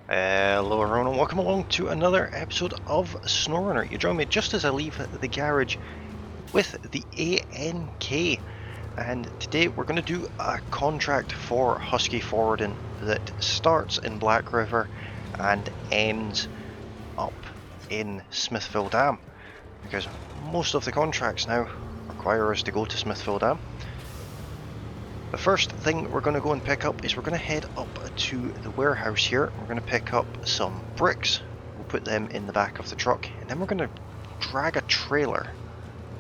Hello everyone and welcome along to another episode of SnowRunner. You join me just as I leave the garage with the ANK, and today we're going to do a contract for Huskey forwarding that starts in Black River and ends up in Smithville Dam, because most of the contracts now require us to go to Smithville Dam. The first thing we're going to go and pick up is we're going to head up to the warehouse here. We're going to pick up some bricks. We'll put them in the back of the truck, and then we're going to drag a trailer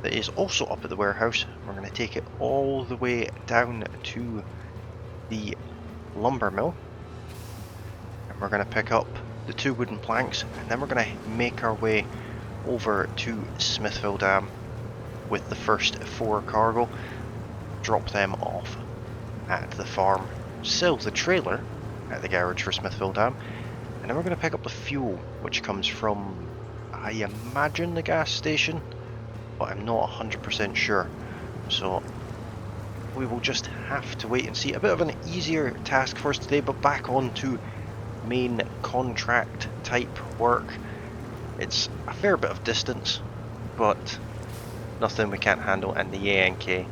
that is also up at the warehouse. We're going to take it all the way down to the lumber mill, and we're going to pick up the 2 wooden planks, and then we're going to make our way over to Smithville Dam with the first 4 cargo, drop them off at the farm, sell the trailer at the garage for Smithville Dam, and then we're going to pick up the fuel, which comes from, I imagine, the gas station, but I'm not 100% sure. So we will just have to wait and see. A bit of an easier task for us today, but back on to main contract type work. It's a fair bit of distance, but nothing we can't handle, and the ANK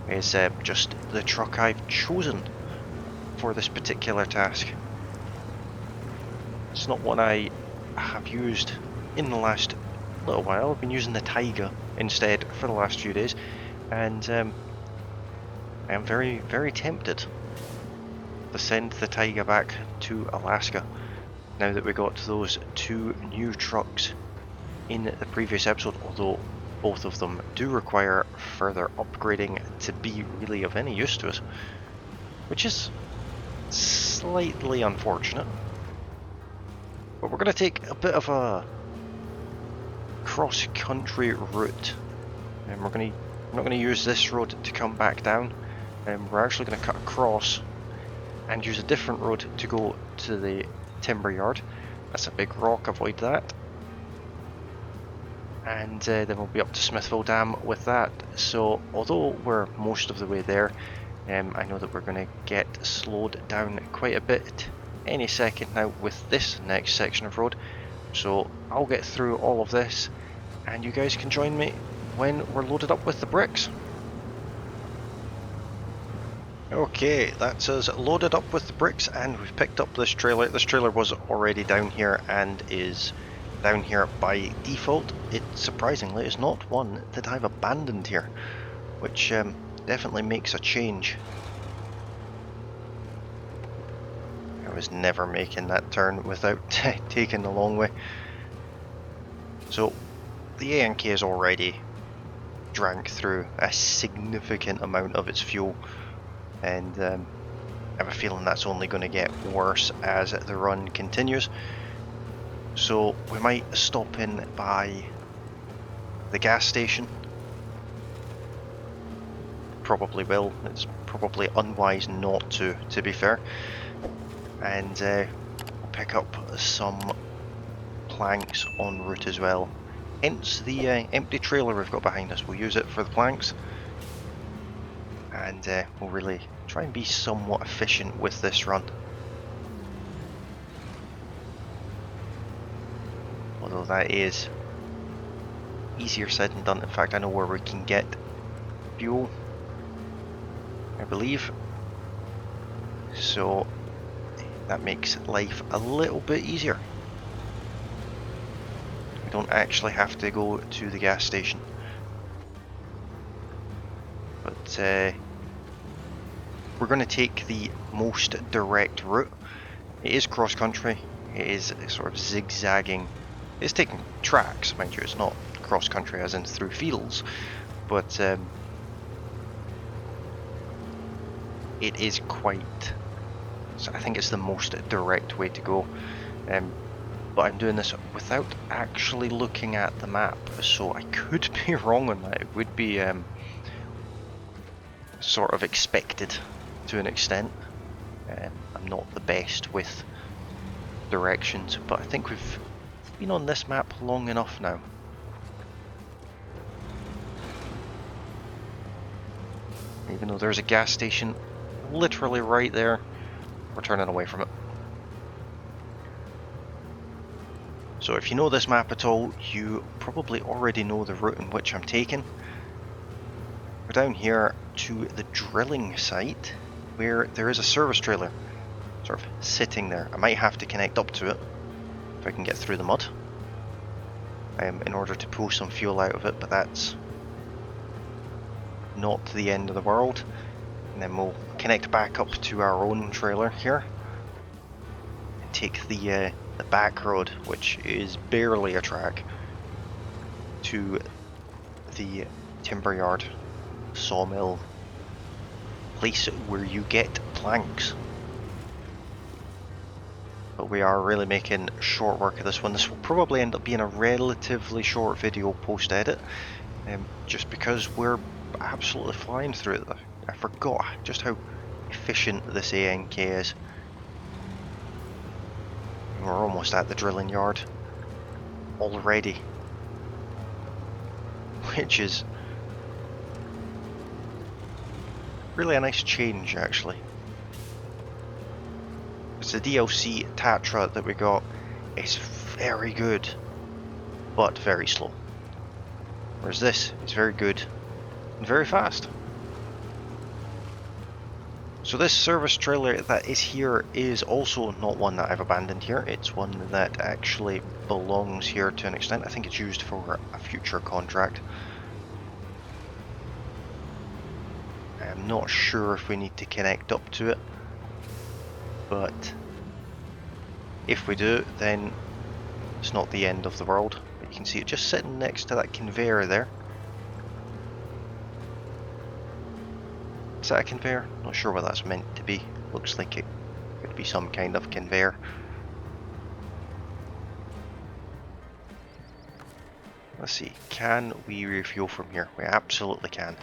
is just the truck I've chosen for this particular task. It's not one I have used in the last little while. I've been using the Taiga instead for the last few days, and I am very, very tempted to send the Taiga back to Alaska now that we got those 2 new trucks in the previous episode, although both of them do require further upgrading to be really of any use to us, which is slightly unfortunate. But we're going to take a bit of a cross-country route, and we're not going to use this road to come back down, and we're actually going to cut across and use a different road to go to the timber yard. That's a big rock, avoid that. And then we'll be up to Smithville Dam with that. So although we're most of the way there, I know that we're going to get slowed down quite a bit any second now with this next section of road. So I'll get through all of this, and you guys can join me when we're loaded up with the bricks. Okay, that's us loaded up with the bricks, and we've picked up this trailer. This trailer was already down here and is down here by default. It surprisingly is not one that I've abandoned here, which definitely makes a change. I was never making that turn without taking the long way. So the ANK has already drank through a significant amount of its fuel, and I have a feeling that's only going to get worse as the run continues. So we might stop in by the gas station. Probably will. It's probably unwise not to be fair. And we'll pick up some planks en route as well. Hence the empty trailer we've got behind us. We'll use it for the planks. And we'll really try and be somewhat efficient with this run. Although that is easier said than done. In fact, I know where we can get fuel, I believe. So that makes life a little bit easier. We don't actually have to go to the gas station. But we're going to take the most direct route. It is cross country. It is sort of zigzagging. It's taking tracks, mind you. It's not cross country as in through fields, but it is quite. So I think it's the most direct way to go. But I'm doing this without actually looking at the map, so I could be wrong on that. It would be sort of expected to an extent. I'm not the best with directions, but I think we've been on this map long enough now. Even though there's a gas station literally right there, we're turning away from it. So if you know this map at all, you probably already know the route in which I'm taking. We're down here to the drilling site where there is a service trailer sort of sitting there. I might have to connect up to it if I can get through the mud in order to pull some fuel out of it, but that's not the end of the world. And then we'll connect back up to our own trailer here and take the back road, which is barely a track, to the timber yard, sawmill place where you get planks. But we are really making short work of this one. This will probably end up being a relatively short video post-edit, just because we're absolutely flying through it. I forgot just how efficient this ANK is. We're almost at the drilling yard already, which is really a nice change actually. It's the DLC Tatra that we got. It's very good, but very slow. Whereas this is very good and very fast. So this service trailer that is here is also not one that I've abandoned here. It's one that actually belongs here to an extent. I think it's used for a future contract. I'm not sure if we need to connect up to it, but if we do, then it's not the end of the world. But you can see it just sitting next to that conveyor there. Is that a conveyor? Not sure what that's meant to be. Looks like it could be some kind of conveyor. Let's see, can we refuel from here? We absolutely can.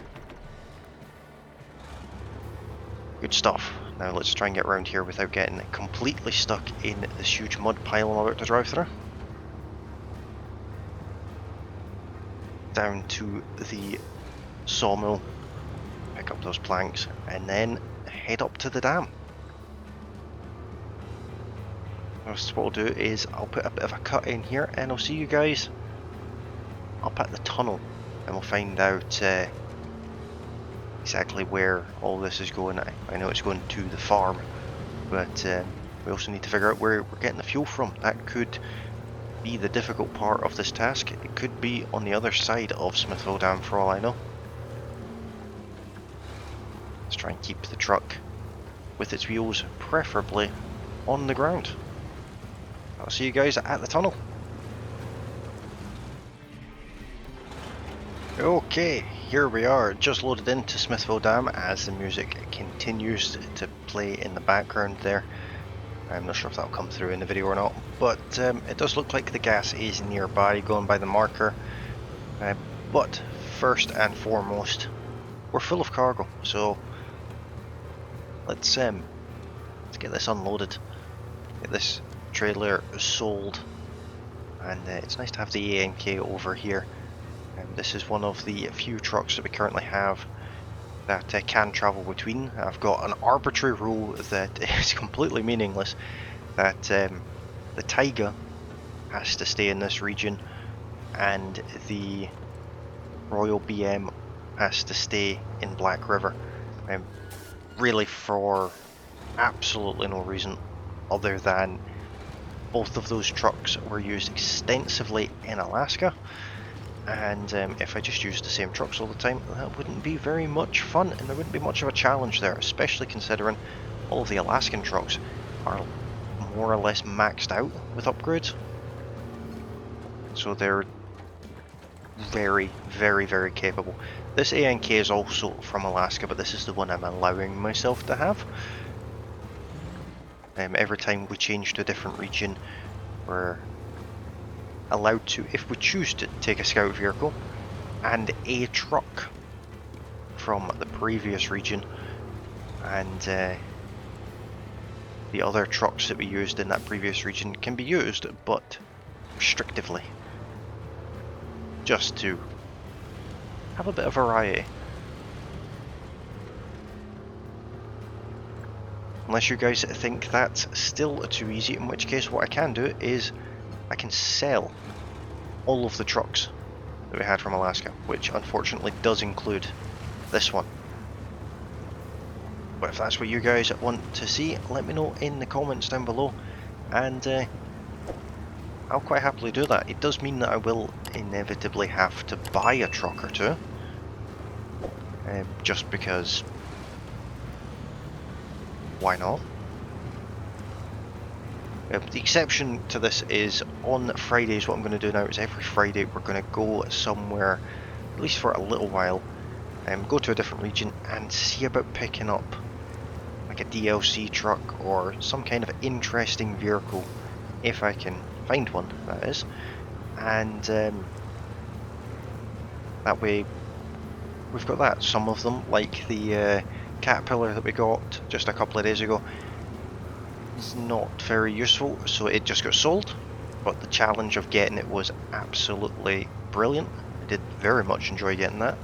Good stuff. Now let's try and get around here without getting completely stuck in this huge mud pile I'm about to drive through. Down to the sawmill, pick up those planks, and then head up to the dam. What I'll do is I'll put a bit of a cut in here, and I'll see you guys up at the tunnel, and we'll find out exactly where all this is going. I know it's going to the farm, but we also need to figure out where we're getting the fuel from. That could be the difficult part of this task. It could be on the other side of Smithville Dam for all I know. Let's try and keep the truck with its wheels preferably on the ground. I'll see you guys at the tunnel. Okay, here we are, just loaded into Smithville Dam as the music continues to play in the background there. I'm not sure if that'll come through in the video or not, but it does look like the gas is nearby, going by the marker. But first and foremost, we're full of cargo, so let's get this unloaded, get this trailer sold, and it's nice to have the ANK over here. This is one of the few trucks that we currently have that can travel between. I've got an arbitrary rule that is completely meaningless, that the Taiga has to stay in this region and the Royal BM has to stay in Black River. Really for absolutely no reason other than both of those trucks were used extensively in Alaska. And if I just used the same trucks all the time, that wouldn't be very much fun, and there wouldn't be much of a challenge there, especially considering all of the Alaskan trucks are more or less maxed out with upgrades. So they're very, very, very capable. This ANK is also from Alaska, but this is the one I'm allowing myself to have. Every time we change to a different region, we're allowed to, if we choose to, take a scout vehicle and a truck from the previous region, and the other trucks that we used in that previous region can be used, but restrictively, just to have a bit of variety. Unless you guys think that's still too easy, in which case what I can do is I can sell all of the trucks that we had from Alaska, which unfortunately does include this one. But if that's what you guys want to see, let me know in the comments down below, and I'll quite happily do that. It does mean that I will inevitably have to buy a truck or two, just because, why not? The exception to this is on Fridays. What I'm going to do now is every Friday we're going to go somewhere, at least for a little while, go to a different region and see about picking up like a DLC truck or some kind of interesting vehicle, if I can find one, that is. And that way we've got that. Some of them, like the Caterpillar that we got just a couple of days ago, is not very useful, so it just got sold, but the challenge of getting it was absolutely brilliant. I did very much enjoy getting that.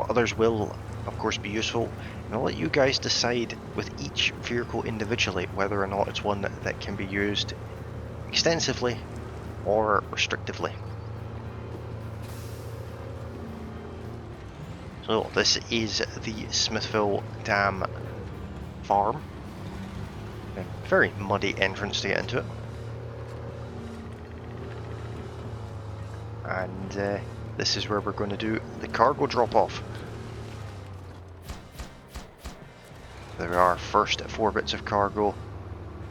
Others will of course be useful, and I'll let you guys decide with each vehicle individually whether or not it's one that can be used extensively or restrictively. So this is the Smithville Dam farm. A very muddy entrance to get into it. And this is where we're going to do the cargo drop-off. There are first 4 bits of cargo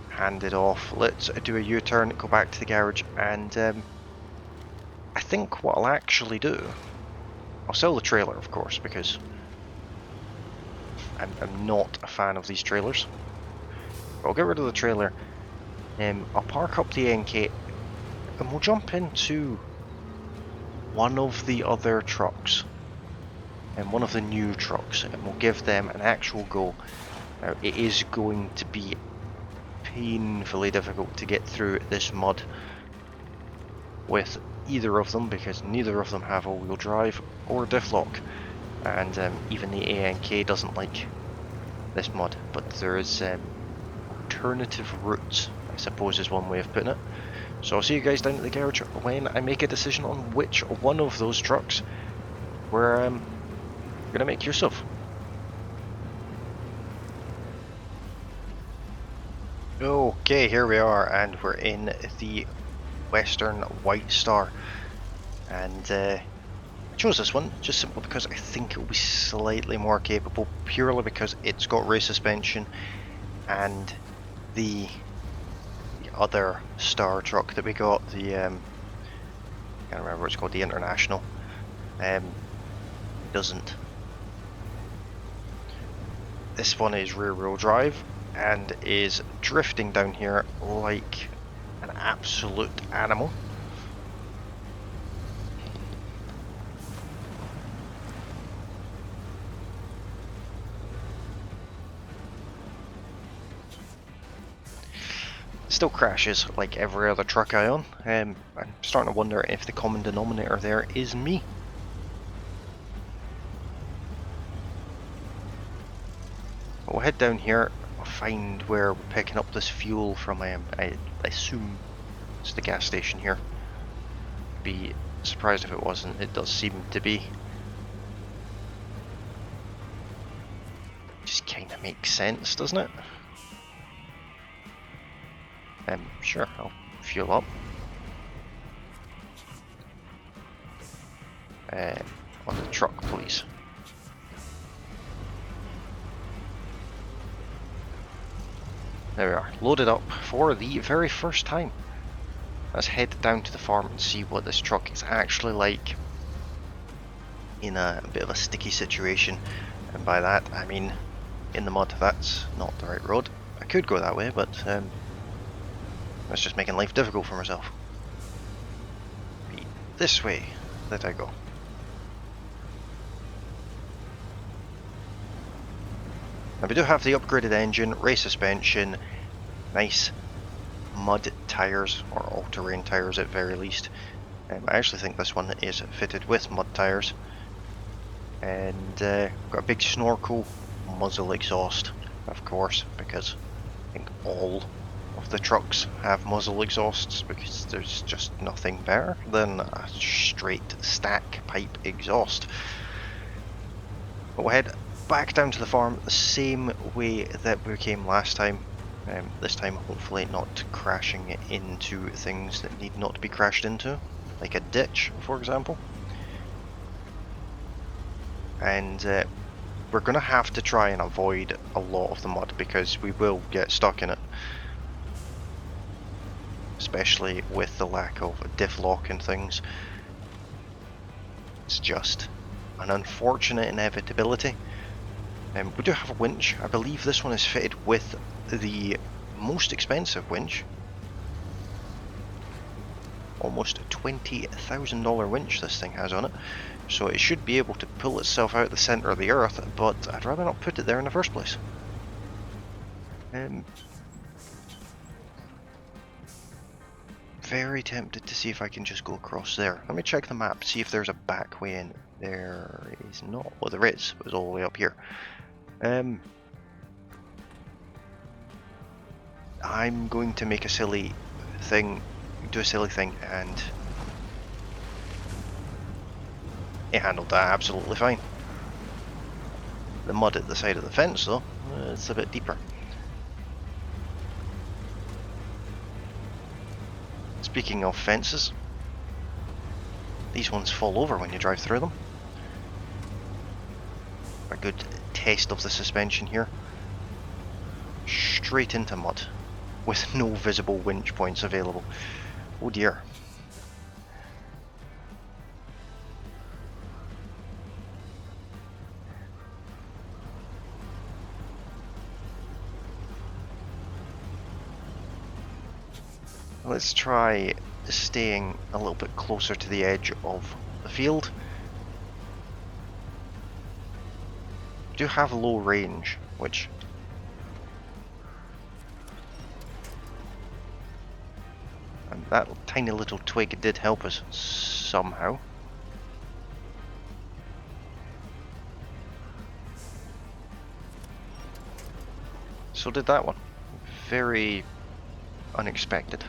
handed off. Let's do a U-turn, go back to the garage, and I think what I'll actually do, I'll sell the trailer, of course, because I'm not a fan of these trailers. I'll get rid of the trailer, I'll park up the NK, and we'll jump into one of the other trucks, and one of the new trucks, and we'll give them an actual go. Now, it is going to be painfully difficult to get through this mud with either of them, because neither of them have all-wheel drive or diff lock, and even the ANK doesn't like this mud, but there is alternative routes, I suppose is one way of putting it. So I'll see you guys down at the garage when I make a decision on which one of those trucks we're going to make use of. Okay, here we are, and we're in the Western White Star, and I chose this one just simply because I think it will be slightly more capable, purely because it's got race suspension, and the other Star truck that we got, the can't remember what it's called, the International, doesn't. This one is rear-wheel drive and is drifting down here like an absolute animal. Still crashes like every other truck I own. I'm starting to wonder if the common denominator there is me. We'll head down here, I'll find where we're picking up this fuel from. I assume it's the gas station here. Be surprised if it wasn't. It does seem to be. Just kind of makes sense, doesn't it? Sure, I'll fuel up. On the truck, please. There we are, loaded up for the very first time. Let's head down to the farm and see what this truck is actually like in a bit of a sticky situation. And by that I mean in the mud. That's not the right road. I could go that way, but that's just making life difficult for myself. Be this way that I go. Now we do have the upgraded engine, race suspension, nice mud tyres, or all-terrain tyres at very least. I actually think this one is fitted with mud tyres. And got a big snorkel muzzle exhaust, of course, because I think all of the trucks have muzzle exhausts because there's just nothing better than a straight stack pipe exhaust. But we'll head back down to the farm the same way that we came last time. This time hopefully not crashing into things that need not to be crashed into, like a ditch for example. And we're going to have to try and avoid a lot of the mud because we will get stuck in it. Especially with the lack of diff lock and things. It's just an unfortunate inevitability. We do have a winch. I believe this one is fitted with the most expensive winch. Almost $20,000 winch this thing has on it. So it should be able to pull itself out of the centre of the earth, but I'd rather not put it there in the first place. Very tempted to see if I can just go across there. Let me check the map, see if there's a back way in. There is not. Well, there is. It was all the way up here. I'm going to make a silly thing, and it handled that absolutely fine. The mud at the side of the fence, though, it's a bit deeper. Speaking of fences, these ones fall over when you drive through them. A good test of the suspension here. Straight into mud, with no visible winch points available. Oh dear. Let's try staying a little bit closer to the edge of the field. We do have low range, which and that tiny little twig did help us somehow. So did that one. Very unexpected.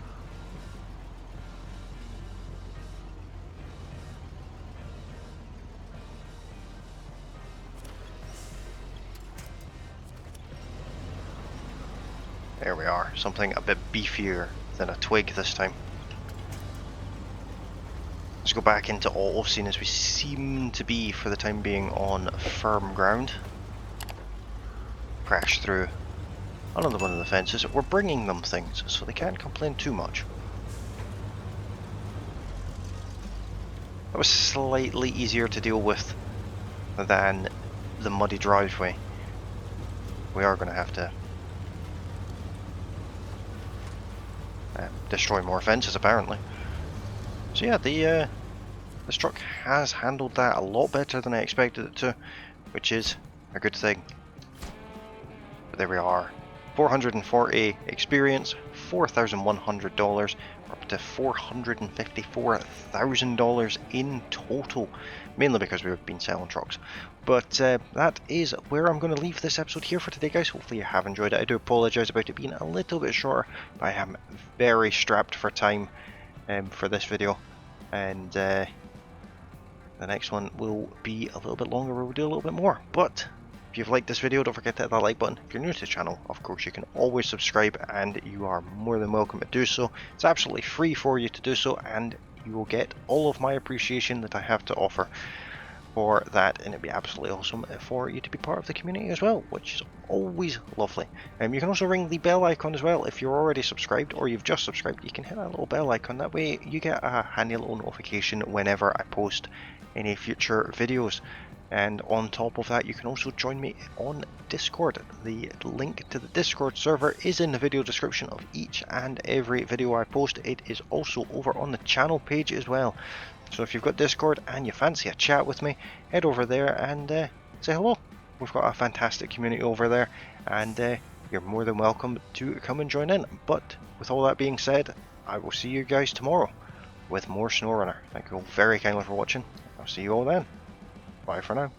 There we are, something a bit beefier than a twig this time. Let's go back into auto, seeing as we seem to be, for the time being, on firm ground. Crash through another one of the fences. We're bringing them things, so they can't complain too much. That was slightly easier to deal with than the muddy driveway. We are going to have to destroy more fences apparently. So yeah, this truck has handled that a lot better than I expected it to, which is a good thing. But there we are. 440 experience, $4,100, up to $454,000 in total, mainly because we've been selling trucks. But that is where I'm going to leave this episode here for today, guys. Hopefully you have enjoyed it. I do apologise about it being a little bit shorter, but I am very strapped for time for this video, and the next one will be a little bit longer, where we'll do a little bit more. But if you've liked this video, don't forget to hit that like button. If you're new to the channel, of course you can always subscribe, and you are more than welcome to do so. It's absolutely free for you to do so, and you will get all of my appreciation that I have to offer for that, and it'd be absolutely awesome for you to be part of the community as well, which is always lovely. You can also ring the bell icon as well. If you're already subscribed or you've just subscribed, you can hit that little bell icon. That way you get a handy little notification whenever I post any future videos. And on top of that, you can also join me on Discord. The link to the Discord server is in the video description of each and every video I post. It is also over on the channel page as well. So if you've got Discord and you fancy a chat with me, head over there and say hello. We've got a fantastic community over there, and you're more than welcome to come and join in. But with all that being said, I will see you guys tomorrow with more SnowRunner. Thank you all very kindly for watching. I'll see you all then. Bye for now.